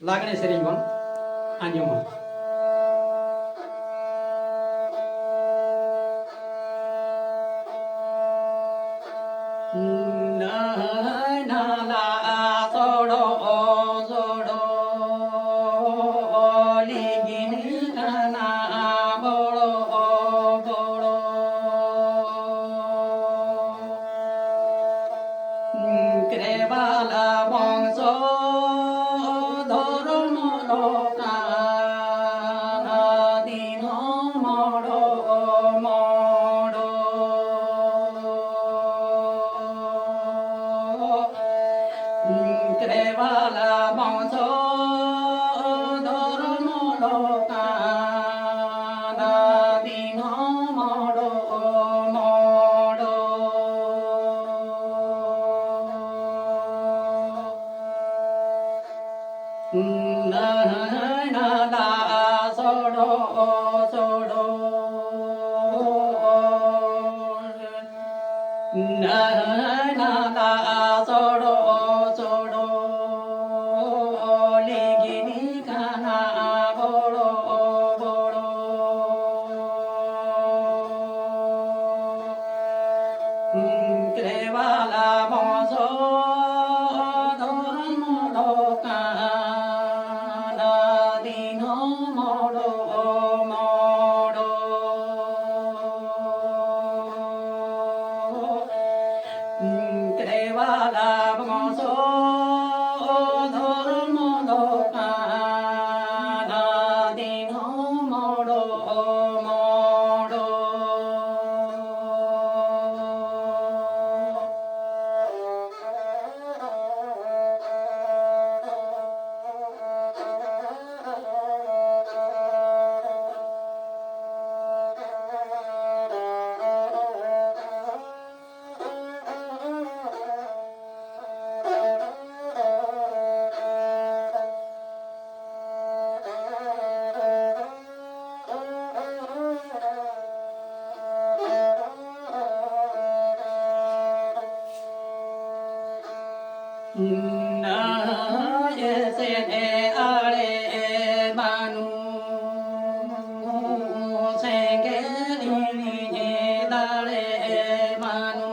लागाने सेरेñ बन आंजोमा Krepala bangsa dharma lokana dino modo modo Krepala bangsa dharma lokana dino modo modo na na da so do na na da so do le gi ni ka na boro boro Krepala bangsa dharma lokana dino modo modo Krepala bangsa dharma lokana dino modo modo na ye se ne are manu se ge ni ni dare manu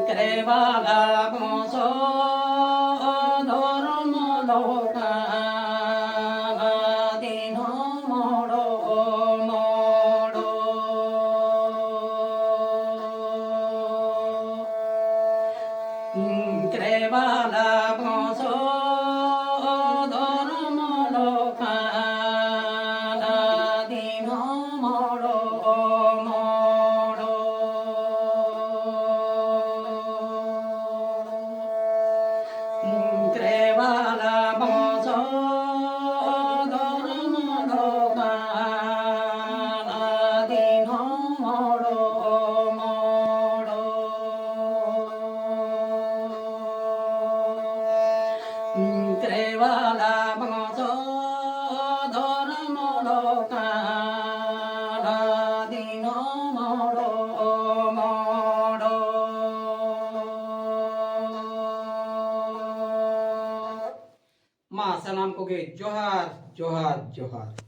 Krepala bangsa dharma lokana dino modo modo Krepala bangsa dharma lokana dino modo modo Krepala bangsa dharma lokana dino modo modo Krepala bangsa dharma lokana dino modo modo Ma salam koge johar johar johar